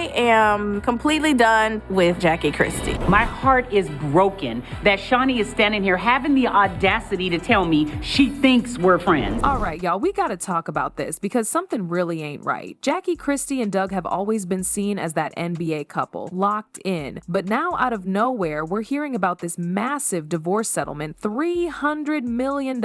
I am completely done with Jackie Christie. My heart is broken that Shauni is standing here having the audacity to tell me she thinks we're friends. All right, y'all, we gotta talk about this because something really ain't right. Jackie Christie and Doug have always been seen as that NBA couple, locked in. But now out of nowhere, we're hearing about this massive divorce settlement, $300 million.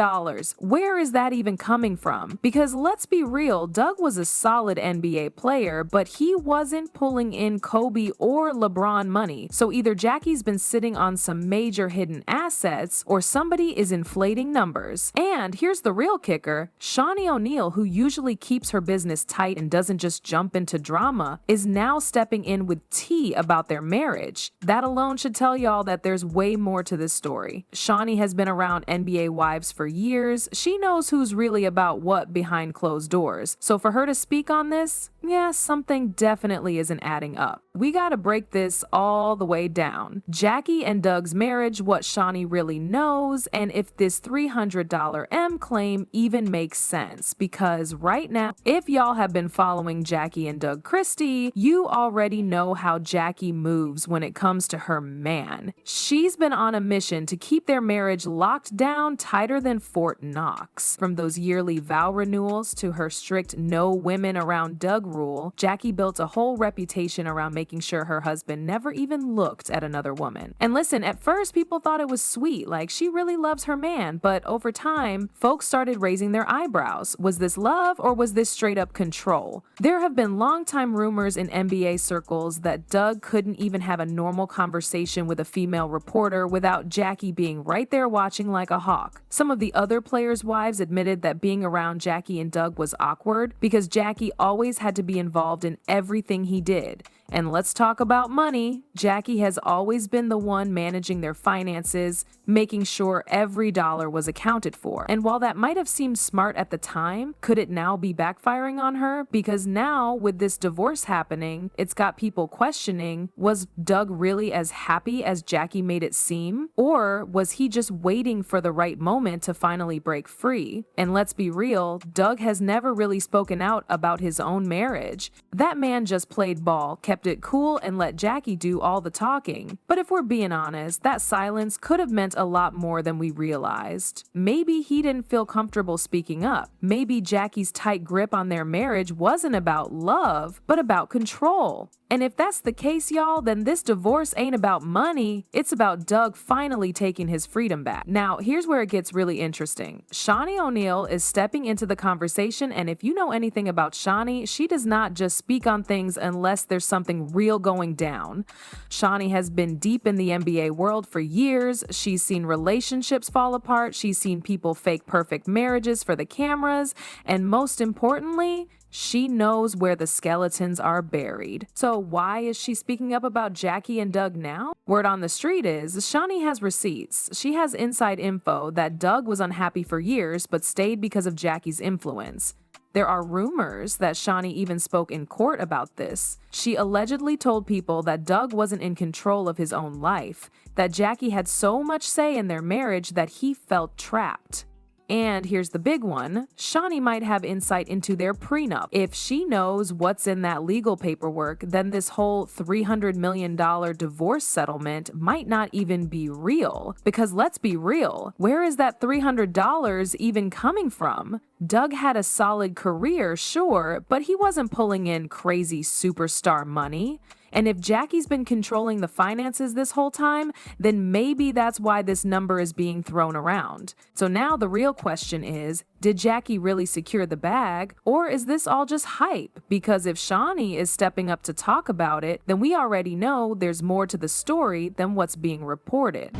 Where is that even coming from? Because let's be real, Doug was a solid NBA player, but he wasn't pulling in Kobe or LeBron money. So either Jackie's been sitting on some major hidden assets or somebody is inflating numbers. And here's the real kicker. Shaunie O'Neal, who usually keeps her business tight and doesn't just jump into drama, is now stepping in with tea about their marriage. That alone should tell y'all that there's way more to this story. Shauni has been around NBA wives for years. She knows who's really about what behind closed doors. So for her to speak on this, yeah, something definitely isn't adding up. We gotta break this all the way down. Jackie and Doug's marriage, what Shauni really knows, and if this $300 M claim even makes sense. Because right now, if y'all have been following Jackie and Doug Christie, you already know how Jackie moves when it comes to her man. She's been on a mission to keep their marriage locked down tighter than Fort Knox. From those yearly vow renewals to her strict no women around Doug rule, Jackie built a whole reputation around making sure her husband never even looked at another woman. And listen, at first people thought it was sweet, like she really loves her man, but over time, folks started raising their eyebrows. Was this love or was this straight up control? There have been longtime rumors in NBA circles that Doug couldn't even have a normal conversation with a female reporter without Jackie being right there watching like a hawk. Some of the other players' wives admitted that being around Jackie and Doug was awkward because Jackie always had to be involved in everything he did. And let's talk about money. Jackie has always been the one managing their finances, making sure every dollar was accounted for. And while that might have seemed smart at the time, could it now be backfiring on her? Because now, with this divorce happening, it's got people questioning, was Doug really as happy as Jackie made it seem? Or was he just waiting for the right moment to finally break free? And let's be real, Doug has never really spoken out about his own marriage. That man just played ball, kept it cool, and let Jackie do all the talking. But if we're being honest, that silence could have meant a lot more than we realized. Maybe he didn't feel comfortable speaking up. Maybe Jackie's tight grip on their marriage wasn't about love, but about control. And if that's the case, y'all, then this divorce ain't about money. It's about Doug finally taking his freedom back. Now, here's where it gets really interesting. Shaunie O'Neal is stepping into the conversation, and if you know anything about Shauni, she does not just speak on things unless there's something real going down. Shauni has been deep in the NBA world for years. She's seen relationships fall apart. She's seen people fake perfect marriages for the cameras. And most importantly, she knows where the skeletons are buried. So why is she speaking up about Jackie and Doug now? Word on the street is Shauni has receipts. She has inside info that Doug was unhappy for years but stayed because of Jackie's influence. There are rumors that Shauni even spoke in court about this. She allegedly told people that Doug wasn't in control of his own life, that Jackie had so much say in their marriage that he felt trapped. And here's the big one, Shauni might have insight into their prenup. If she knows what's in that legal paperwork, then this whole $300 million divorce settlement might not even be real. Because let's be real, where is that $300 even coming from? Doug had a solid career, sure, but he wasn't pulling in crazy superstar money. And if Jackie's been controlling the finances this whole time, then maybe that's why this number is being thrown around. So now the real question is, did Jackie really secure the bag, or is this all just hype? Because if Shauni is stepping up to talk about it, then we already know there's more to the story than what's being reported.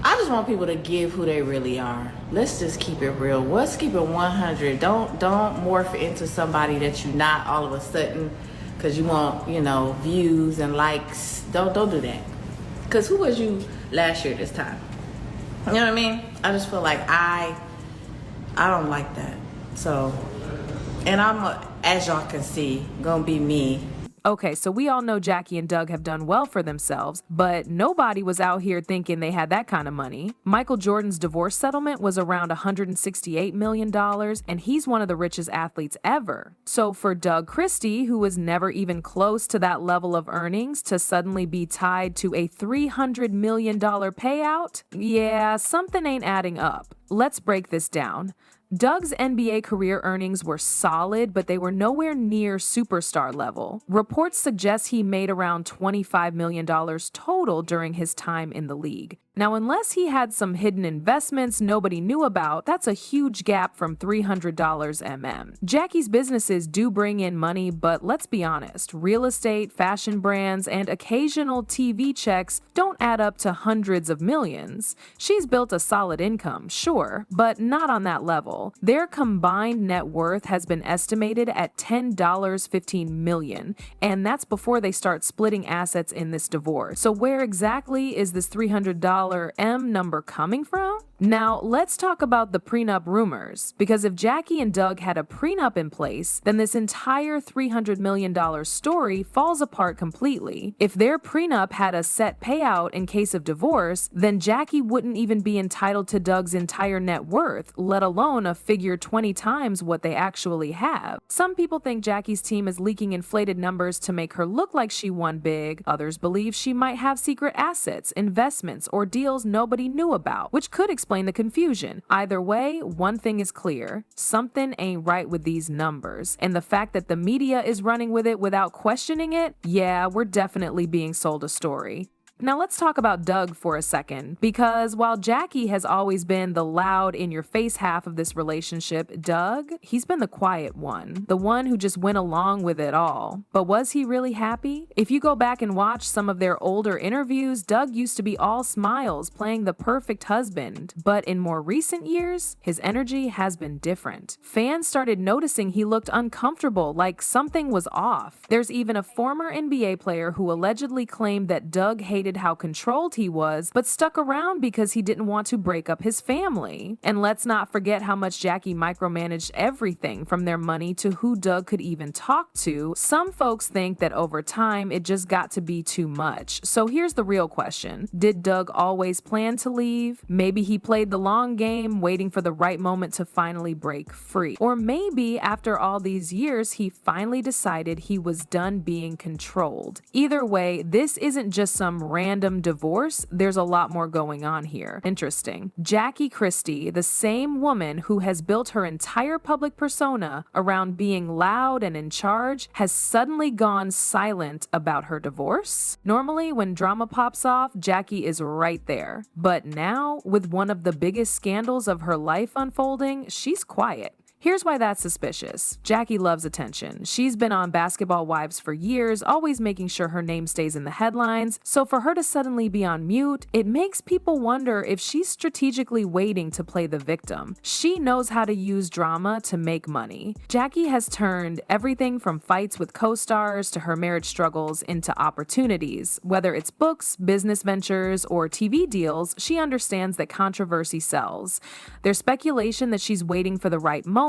I just want people to give who they really are. Let's just keep it real. Let's keep it 100. Don't morph into somebody that you're not all of a sudden because you want, views and likes. Don't do that. Because who was you last year this time? You know what I mean? I just feel like I don't like that. So, and I'm, as y'all can see, gonna be me. Okay, so we all know Jackie and Doug have done well for themselves, but nobody was out here thinking they had that kind of money. Michael Jordan's divorce settlement was around $168 million, and he's one of the richest athletes ever. So for Doug Christie, who was never even close to that level of earnings, to suddenly be tied to a $300 million payout, yeah, something ain't adding up. Let's break this down. Doug's NBA career earnings were solid, but they were nowhere near superstar level. Reports suggest he made around $25 million total during his time in the league. Now, unless he had some hidden investments nobody knew about, that's a huge gap from $300 mm. Jackie's businesses do bring in money, but let's be honest, real estate, fashion brands, and occasional TV checks don't add up to hundreds of millions. She's built a solid income, sure, but not on that level. Their combined net worth has been estimated at $10.15 million, and that's before they start splitting assets in this divorce. So where exactly is this $300 M number coming from? Now, let's talk about the prenup rumors, because if Jackie and Doug had a prenup in place, then this entire $300 million story falls apart completely. If their prenup had a set payout in case of divorce, then Jackie wouldn't even be entitled to Doug's entire net worth, let alone a figure 20 times what they actually have. Some people think Jackie's team is leaking inflated numbers to make her look like she won big. Others believe she might have secret assets, investments, or deals nobody knew about, which could explain the confusion. Either way, one thing is clear. Something ain't right with these numbers. And the fact that the media is running with it without questioning it, yeah, we're definitely being sold a story. Now let's talk about Doug for a second, because while Jackie has always been the loud, in-your-face half of this relationship, Doug, he's been the quiet one, the one who just went along with it all. But was he really happy? If you go back and watch some of their older interviews, Doug used to be all smiles, playing the perfect husband. But in more recent years, his energy has been different. Fans started noticing he looked uncomfortable, like something was off. There's even a former NBA player who allegedly claimed that Doug hated how controlled he was, but stuck around because he didn't want to break up his family. And let's not forget how much Jackie micromanaged everything from their money to who Doug could even talk to. Some folks think that over time it just got to be too much. So here's the real question. Did Doug always plan to leave? Maybe he played the long game, waiting for the right moment to finally break free. Or maybe after all these years, he finally decided he was done being controlled. Either way, this isn't just some random divorce, there's a lot more going on here. Interesting. Jackie Christie, the same woman who has built her entire public persona around being loud and in charge, has suddenly gone silent about her divorce. Normally, when drama pops off, Jackie is right there. But now, with one of the biggest scandals of her life unfolding, she's quiet. Here's why that's suspicious. Jackie loves attention. She's been on Basketball Wives for years, always making sure her name stays in the headlines. So for her to suddenly be on mute, it makes people wonder if she's strategically waiting to play the victim. She knows how to use drama to make money. Jackie has turned everything from fights with co-stars to her marriage struggles into opportunities. Whether it's books, business ventures, or TV deals, she understands that controversy sells. There's speculation that she's waiting for the right moment.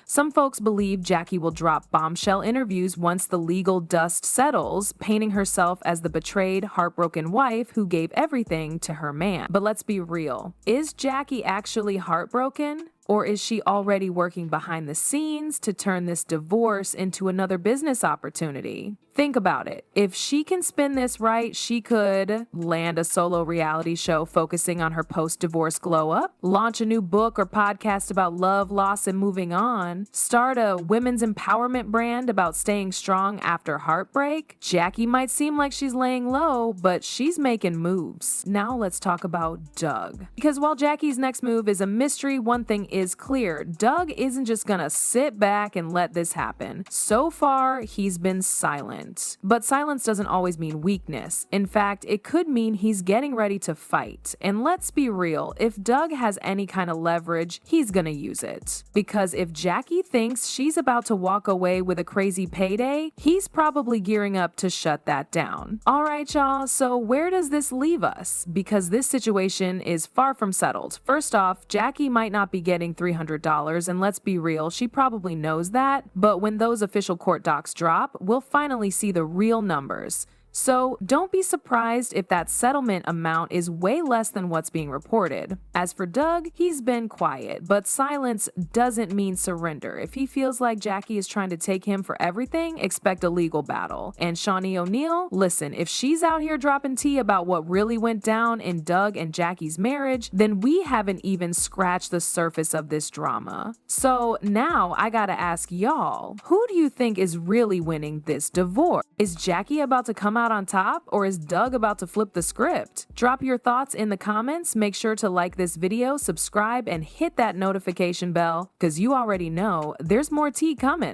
Some folks believe Jackie will drop bombshell interviews once the legal dust settles, painting herself as the betrayed, heartbroken wife who gave everything to her man. But let's be real. Is Jackie actually heartbroken? Or is she already working behind the scenes to turn this divorce into another business opportunity? Think about it. If she can spin this right, she could land a solo reality show focusing on her post-divorce glow-up, launch a new book or podcast about love, loss, and moving on, start a women's empowerment brand about staying strong after heartbreak. Jackie might seem like she's laying low, but she's making moves. Now let's talk about Doug. Because while Jackie's next move is a mystery, one thing is clear. Doug isn't just gonna sit back and let this happen. So far, he's been silent. But silence doesn't always mean weakness. In fact, it could mean he's getting ready to fight. And let's be real, if Doug has any kind of leverage, he's gonna use it. Because if Jackie thinks she's about to walk away with a crazy payday, he's probably gearing up to shut that down. Alright y'all, so where does this leave us? Because this situation is far from settled. First off, Jackie might not be getting $300, and let's be real, she probably knows that. But when those official court docs drop, we'll finally see the real numbers. So don't be surprised if that settlement amount is way less than what's being reported. As for Doug, he's been quiet, but silence doesn't mean surrender. If he feels like Jackie is trying to take him for everything, expect a legal battle. And Shaunie O'Neal, listen, if she's out here dropping tea about what really went down in Doug and Jackie's marriage, then we haven't even scratched the surface of this drama. So now I gotta ask y'all, who do you think is really winning this divorce? Is Jackie about to come out on top, or is Doug about to flip the script? Drop your thoughts in the comments. Make sure to like this video, subscribe, and hit that notification bell, because you already know there's more tea coming.